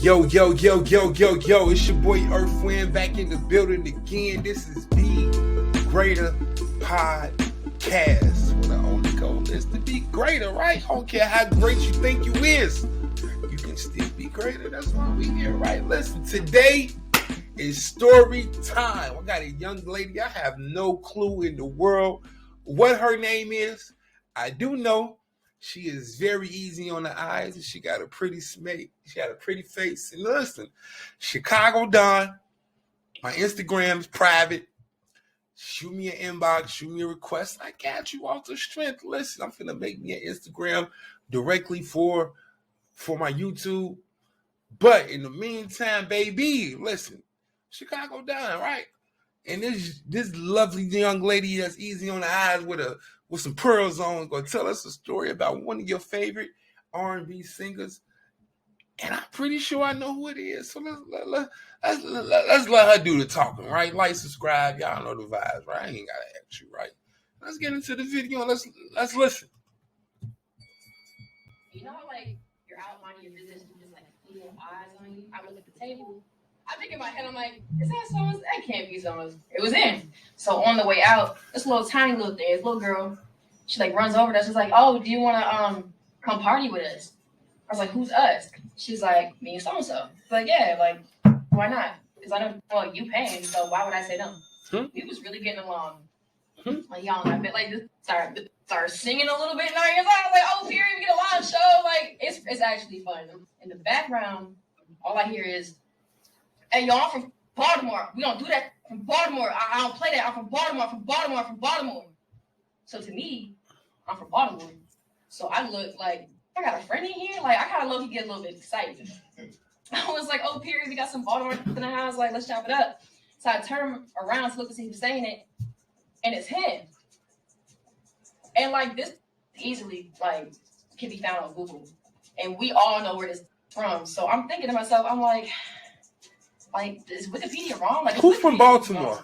Yo, yo, yo, yo, yo, yo, it's your boy Earthwind back in the building again. This is the Greater Podcast. Well, the only goal is to be greater, right? I don't care how great you think you is. You can still be greater. That's why we here, right? Listen, today is story time. I got a young lady. I have no clue in the world what her name is. I do know she is very easy on the eyes, and she got a pretty She got a pretty face. And listen, Chicago Don. My Instagram is private. Shoot me an inbox. Shoot me a request. I got you off the strength. Listen, I'm finna make me an Instagram directly for my YouTube. But in the meantime, baby, listen, Chicago Don, right? And this lovely young lady that's easy on the eyes with some pearls on gonna tell us a story about one of your favorite R&B singers, and I'm pretty sure I know who it is. So let's let her do the talking, right? Like, subscribe, y'all know the vibes, right? I ain't gotta ask you, right? Let's get into the video and let's listen. You know how like you're out minding your business, you just like feel eyes on you. I look at the table. I think in my head, I'm like, is that someone's? That can't be someone's. It was in. So on the way out, this little tiny little thing, this little girl, she like runs over to us. She's like, oh, do you want to come party with us? I was like, who's us? She's like, me and so and so. Like, yeah, like, why not? Because I know, well, you paying, so why would I say no? We was really getting along. Like, y'all, I bet like this start singing a little bit in our ears. I was like, oh, period, we get a live show. Like, it's actually fun. In the background, all I hear is, hey, y'all, I'm from Baltimore. We don't do that from Baltimore. I don't play that. I'm from Baltimore. So to me, I'm from Baltimore. So I look like, I got a friend in here. Like, I kind of low-key get a little bit excited. I was like, oh, period, we got some Baltimore in the house. Like, let's chop it up. So I turn around to look to see who's saying it, and it's him. And, like, this easily, like, can be found on Google. And we all know where this is from. So I'm thinking to myself, I'm like, is Wikipedia wrong? Like, who's from Baltimore?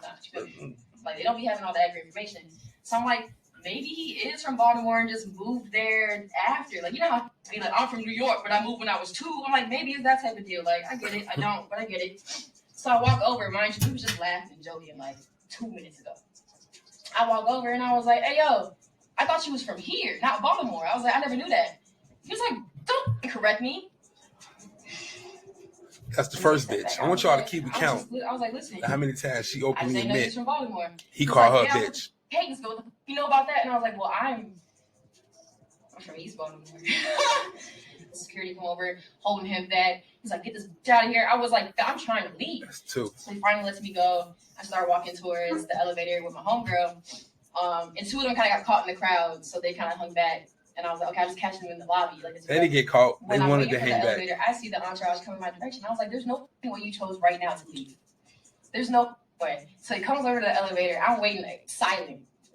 Like, they don't be having all the accurate information. So I'm like, maybe he is from Baltimore and just moved there after. Like, you know how be like, I'm from New York, but I moved when I was 2. I'm like, maybe it's that type of deal. Like, I get it. I don't, but I get it. So I walk over. Mind you, we was just laughing and joking like 2 minutes ago. I walk over and I was like, hey, yo, I thought you was from here, not Baltimore. I was like, I never knew that. He was like, don't correct me. That's the first bitch. I want y'all to keep a count. I was like, listen. How many times she openly admit he's from Baltimore. He called her a bitch. Catonsville, you know about that? And I was like, well, I'm from East Baltimore. Security come over, holding him back. He's like, get this bitch out of here. I was like, I'm trying to leave. That's 2. So he finally lets me go. I started walking towards the elevator with my homegirl. And 2 of them kind of got caught in the crowd, so they kind of hung back. And I was like, okay, I'll just catch them in the lobby. Like, they didn't get caught. They wanted to hang back. Elevator, I see the entourage coming my direction. I was like, there's no way you chose right now to leave. There's no way. So he comes over to the elevator. I'm waiting, like,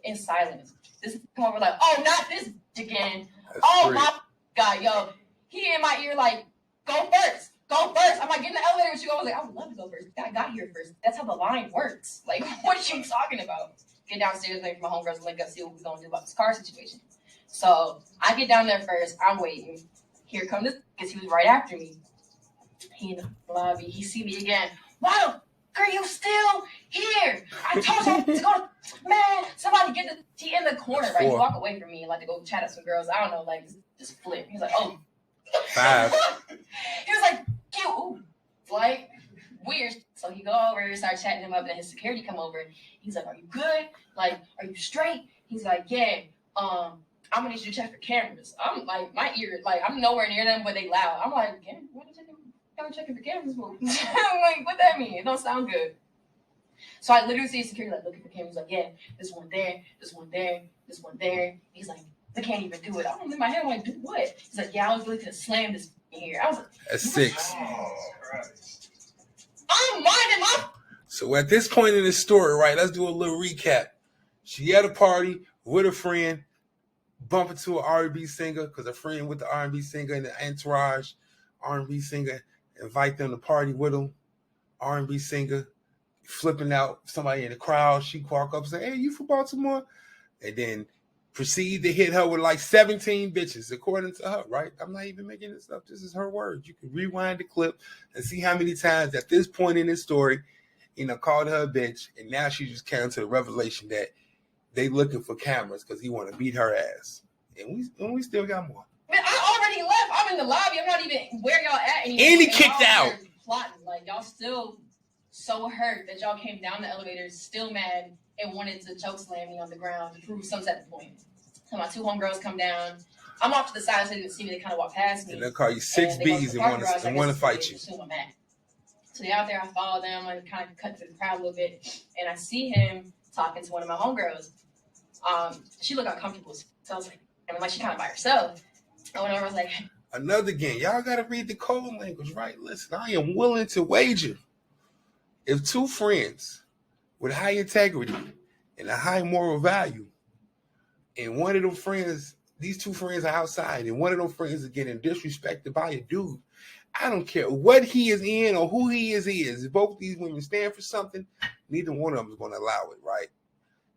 in silence. This come over like, oh, not this again. That's my God, yo. He in my ear like, go first. I'm like, get in the elevator with you. I was like, I would love to go first. I got here first. That's how the line works. Like, what are you talking about? Get downstairs, wait for my homegirls to link up, see what we're going to do about this car situation. So I get down there first. I'm waiting. Here comes this, because he was right after me. He in the lobby. He see me again. Wow, girl, you still here? I told you to go to, man, somebody get the, he in the corner, right? He walk away from me, like to go chat with some girls. I don't know, like, just flip. He's like, oh. 5. He was like, cute. Ooh. Like, weird. So he go over, start chatting him up, and his security come over. He's like, are you good? Like, are you straight? He's like, yeah, I'm gonna need you to check for cameras. I'm like, my ear, like, I'm nowhere near them, but they loud. I'm like, what are you checking for cameras for? I'm like, what that mean? It don't sound good. So I literally see security like looking for cameras, like, yeah, this one there, this one there, this one there. He's like, they can't even do it. I'm in my head, I'm like, do what? He's like, yeah, I was really gonna slam this here. I was like, that's 6. I'm minding my. So at this point in the story, right, let's do a little recap. She at a party with a friend, bump into an R&B singer, because a friend with the R&B singer and the entourage, R&B singer, invite them to party with them. R&B singer flipping out somebody in the crowd. She walk up and say, hey, you from Baltimore? And then proceed to hit her with like 17 bitches, according to her, right? I'm not even making this up. This is her words. You can rewind the clip and see how many times at this point in this story, called her a bitch, and now she just came to the revelation that they looking for cameras because he want to beat her ass. And we still got more. Man, I already left. I'm in the lobby. I'm not even where y'all at anymore. And he kicked out. Plotting. Like, y'all still so hurt that y'all came down the elevator, still mad, and wanted to choke slam me on the ground to prove some set point. So my 2 homegirls come down. I'm off to the side so they didn't see me. They kind of walk past me. And they'll call you 6 B's and want to fight you. So they're out there. I follow them. I kind of cut through the crowd a little bit. And I see him talking to one of my homegirls. She looked uncomfortable. So I was like, she kind of by herself. I went over, I was like, another game. Y'all got to read the code language, right? Listen, I am willing to wager if 2 friends with high integrity and a high moral value, and one of them friends, these 2 friends are outside, and one of them friends is getting disrespected by a dude, I don't care what he is in or who he is. If both these women stand for something, neither one of them is going to allow it, right?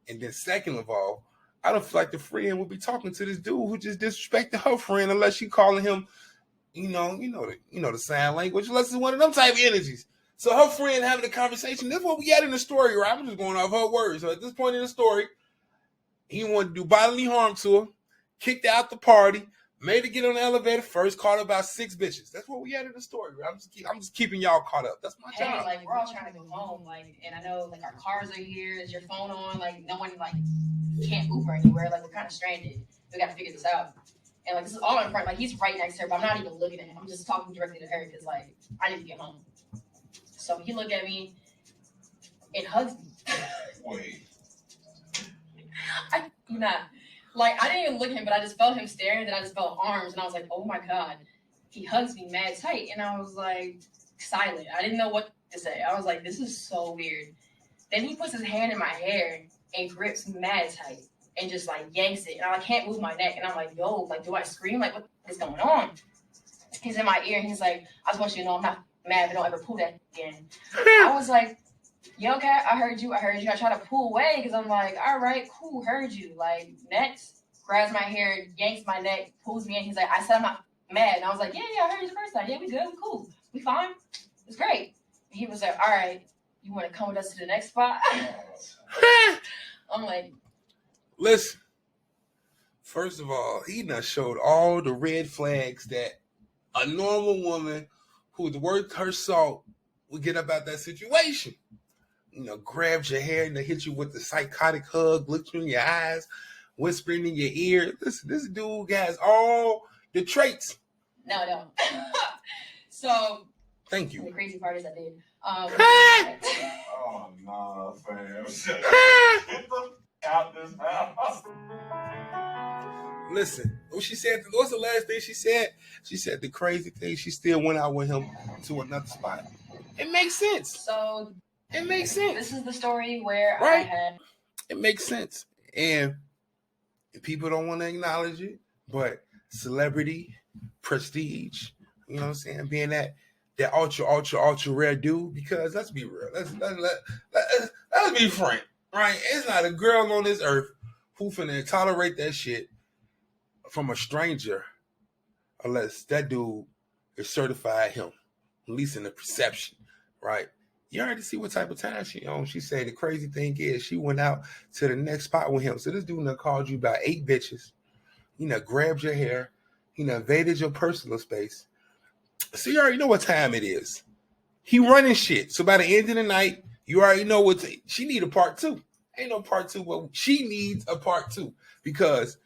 And then second of all, I don't feel like the friend would be talking to this dude who just disrespected her friend unless she calling him, the sign language, unless it's one of them type of energies. So her friend having a conversation, this is what we had in the story, right? I'm just going off her words. So at this point in the story, he wanted to do bodily harm to her, kicked her out the party, made her get on the elevator first, called her about 6 bitches. That's what we had in the story, right? I'm just keeping y'all caught up. That's my job. Like, we're all trying to go home, and I know, our cars are here. Is your phone on? No one, can't Uber anywhere. We're kind of stranded. We got to figure this out. And, this is all in front. He's right next to her, but I'm not even looking at him. I'm just talking directly to her because, I need to get home. So he looked at me and hugs me. Wait. I didn't even look at him, but I just felt him staring, then I just felt arms, and I was like, oh my God. He hugs me mad tight, and I was silent. I didn't know what to say. I was like, this is so weird. Then he puts his hand in my hair and grips mad tight and just yanks it, and I can't move my neck, and I'm like, yo, do I scream? What is going on? He's in my ear, and he's like, I just want you to know I'm not mad, but don't ever pull that again. I was like, yeah, okay, I heard you. I try to pull away because I'm like, all right, cool, heard you. Next, grabs my hair, yanks my neck, pulls me in. He's like, I said I'm not mad. And I was like, yeah, I heard you the first time. Yeah, we good, we cool, we fine. It's great. And he was like, all right, you want to come with us to the next spot? I'm like, listen, first of all, he done showed all the red flags that a normal woman who's worth her salt would get about that situation. Grabs your hair and they hit you with the psychotic hug, looks you in your eyes, whispering in your ear. Listen, this dude has all the traits. No. So, thank you. The crazy part is I did. Oh, nah, fam. Get the out this house. Listen, what's the last thing she said? She said the crazy thing, she still went out with him to another spot. It makes sense. So, it makes sense. This is the story where right? I had... It makes sense. And people don't want to acknowledge it, but celebrity, prestige, you know what I'm saying, being that ultra rare dude, because let's be real. Let's be frank, right? It's not a girl on this earth who finna tolerate that shit from a stranger unless that dude is certified him, at least in the perception, right? You already see what type of time she on. She said the crazy thing is she went out to the next spot with him. So this dude done called you about 8 bitches, grabbed your hair, invaded your personal space. So you already know what time it is. He running shit. So by the end of the night, you already know she need a part 2. Ain't no part 2, but she needs a part 2 because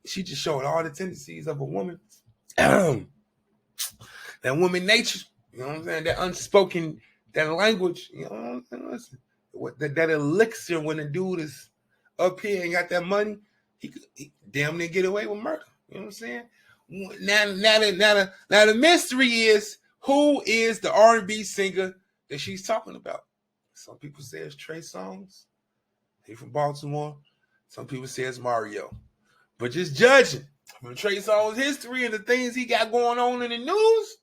she just showed all the tendencies of a woman. That woman nature, you know what I'm saying? That unspoken, that language, you know what I'm saying? Listen, that elixir when the dude is up here and got that money, he damn near get away with murder. You know what I'm saying? Now the mystery is, who is the R&B singer that she's talking about? Some people say it's Trey Songz. He from Baltimore. Some people say it's Mario. But just judging from Trey Songz' history and the things he got going on in the news,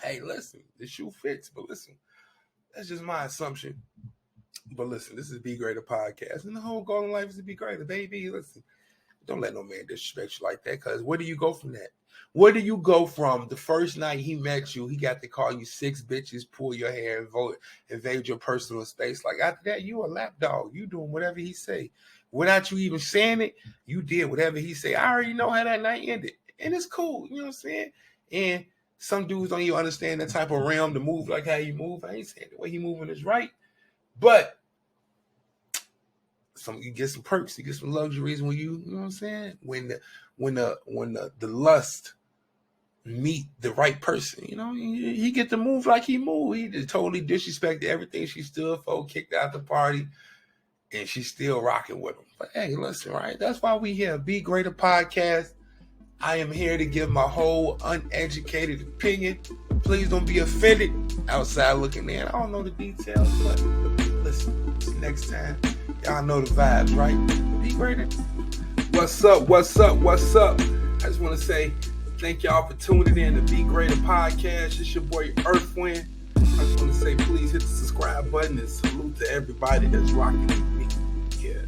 hey, listen, the shoe fits. But listen, that's just my assumption. But listen, this is Be Greater Podcast, and the whole goal in life is to be greater, baby. Listen, don't let no man disrespect you like that, because where do you go from that? Where do you go from the first night he met you, he got to call you 6 bitches, pull your hair, and invade your personal space? Like, after that, you a lapdog. You doing whatever he say. Without you even saying it, you did whatever he say. I already know how that night ended. And it's cool, you know what I'm saying? And some dudes don't even understand that type of realm to move like how you move. I ain't saying the way he moving is right. But you get some perks, you get some luxuries when you know what I'm saying? When the lust meet the right person, you know, he get to move like he moved. He just totally disrespected everything she stood for, kicked out the party, and she's still rocking with him. But hey, listen, right? That's why we here, Be Greater Podcast. I am here to give my whole uneducated opinion. Please don't be offended. Outside looking in, I don't know the details, but listen, next time, y'all know the vibes, right? Be greater. What's up? I just want to say thank y'all for tuning in to Be Greater Podcast. It's your boy Earthwind. I just want to say please hit the subscribe button and salute to everybody that's rocking with me. Yeah.